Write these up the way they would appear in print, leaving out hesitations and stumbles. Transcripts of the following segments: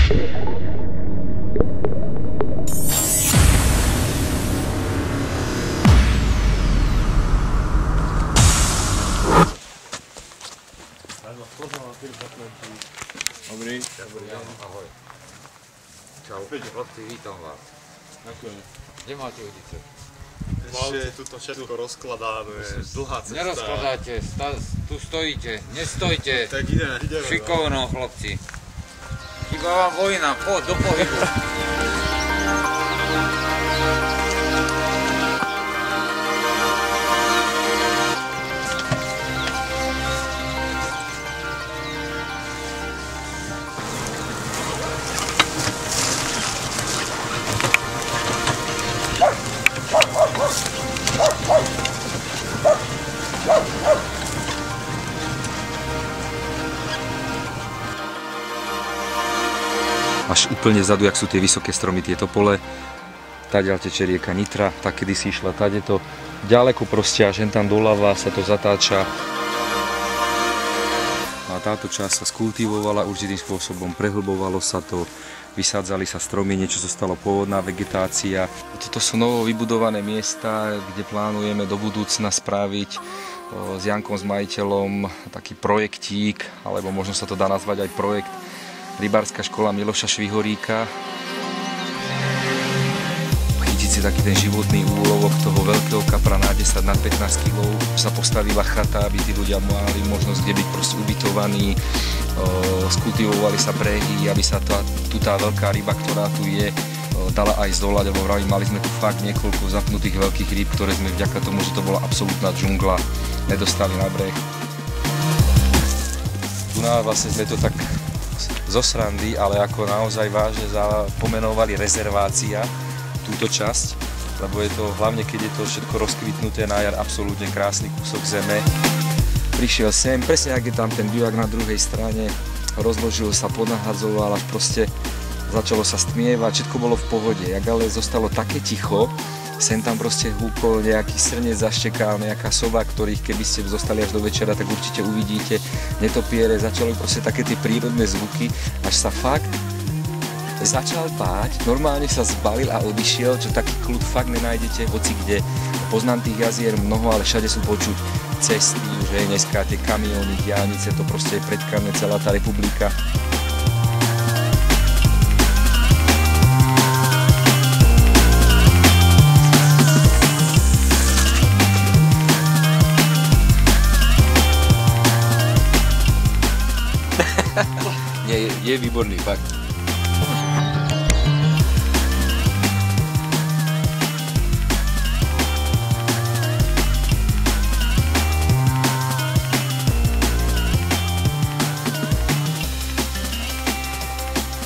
Dobrý. Dobrý deň, ahoj. Čau, chlapci, vítam vás. Ďakujem. Kde máte udice? Ešte tuto všetko rozkladáme, dlhá cesta. Nerozkladáte, tu stojíte, nestojte. Tak ideme. Šikovno, chlapci. Chýba vám vojna, poď do pohybu. Až úplne vzadu, jak sú tie vysoké stromy, tie topole. Tadiaľ teče rieka Nitra, tak kedysi išla tadeto. Ďaleko proste až tam doľava sa to zatáča. A táto časť sa skultivovala určitým spôsobom, prehlbovalo sa to, vysádzali sa stromy, niečo zostalo pôvodná vegetácia. Toto sú novo vybudované miesta, kde plánujeme do budúcna spraviť s Jankom, s majiteľom, taký projektík, alebo možno sa to dá nazvať aj projekt Rybárska škola Miloša Švihoríka. Chytiť si taký ten životný úlovok toho veľkého kapra na 10 na 15 kg. Sa postavila chata, aby tí ľudia mali možnosť kde byť proste ubytovaní. Skultivovali sa brehy, aby sa tá veľká ryba, ktorá tu je, dala aj zdolať, lebo mali sme tu fakt niekoľko zapnutých veľkých rýb, ktoré sme vďaka tomu, že to bola absolútna džungla, nedostali na breh. Tu vlastne sme to tak zo srandy, ale ako naozaj vážne pomenovali rezervácia túto časť, lebo je to hlavne, keď je to všetko rozkvitnuté na jar, absolútne krásny kúsok zeme. Prišiel sem, presne ak je tam ten bijak na druhej strane, rozložil sa, podnahadzoval, až proste začalo sa stmievať, všetko bolo v pohode. Jak ale zostalo také ticho, sem tam proste húkol nejaký srnec, zaštekal, nejaká sova, ktorých keby ste zostali až do večera, tak určite uvidíte netopiere, začali proste také tie prírodné zvuky, až sa fakt začal báť, normálne sa zbalil a odišiel, čo taký kľud fakt nenájdete hoci kde. Poznám tých jazier mnoho, ale všade sú počuť cesty, už aj dneska tie kamióny, diaľnice, to proste je predkané celá tá republika. Nie, je výborný, fakt.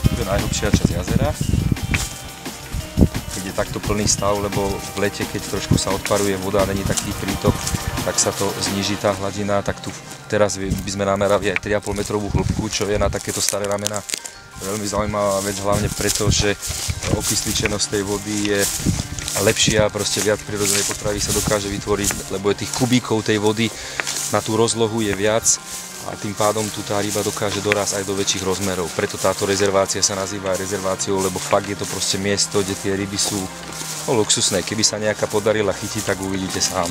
To je najhlbšia časť jazera. Keď je takto plný stav, lebo v lete, keď trošku sa odparuje voda a není taký prítok, tak sa to zníži tá hladina, tak tu teraz by sme namerali aj 3,5 metrovú hĺbku, čo je na takéto staré ramena veľmi zaujímavá vec, hlavne preto, že okysličenosť tej vody je lepšia, proste viac prirodzenej potravy sa dokáže vytvoriť, lebo je tých kubíkov tej vody na tú rozlohu je viac a tým pádom tu tá ryba dokáže dorásť aj do väčších rozmerov. Preto táto rezervácia sa nazýva aj rezerváciou, lebo fakt je to proste miesto, kde tie ryby sú luxusné. Keby sa nejaká podarila chytiť, tak uvidíte sám.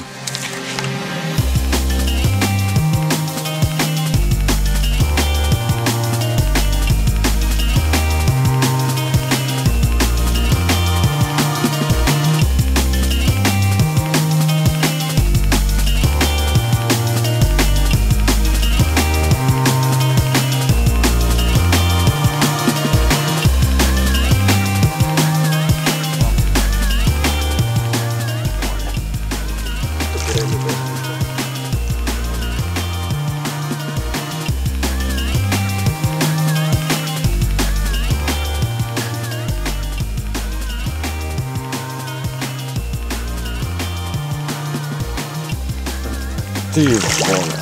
Ty vole.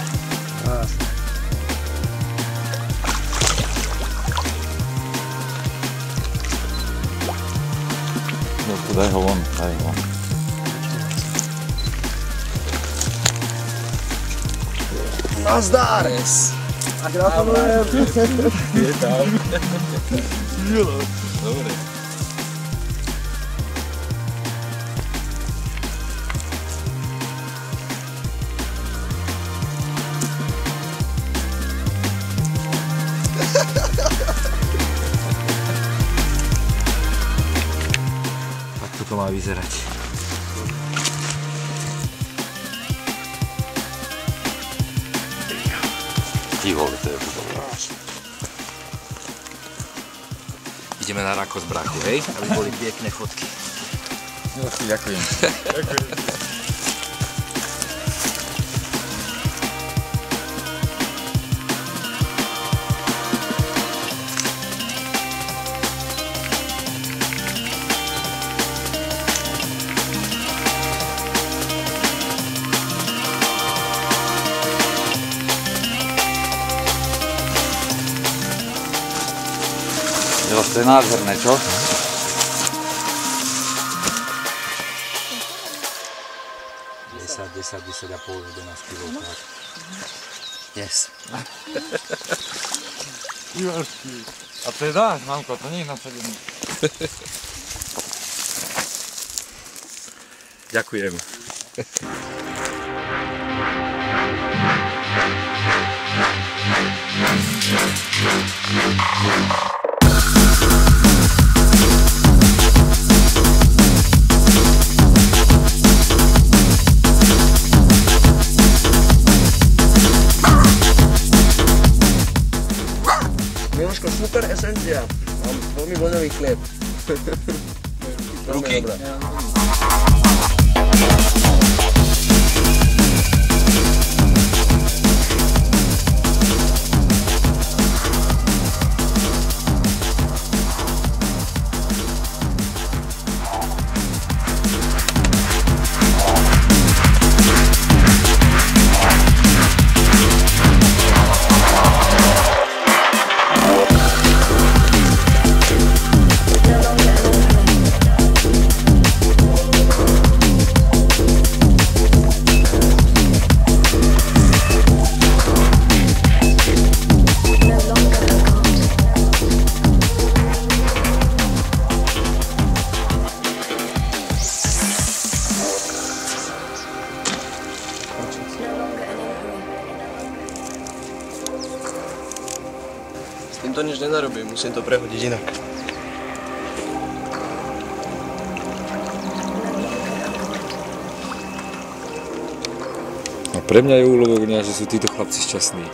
No to daj ho von, daj ho von. Nazdar! Yes. Gratulujem. Je tam. Dobre. Tak to má vyzerať. Ty vole, to je úplne. Ideme na Rakos, brachu, hej? Aby boli pekné fotky. Ďakujem. Jo, to je nádherné, čo? Desať a pol, 11 kg, tak. Yes. A to je dáš, mamko, to nie je nasadené. Ďakujem. Miloško, super esencia. Mám veľmi voňavý chlieb. Ruky? S týmto nič nenarobím, musím to prehodiť inak. A pre mňa je úlovok, že sú títo chlapci šťastní.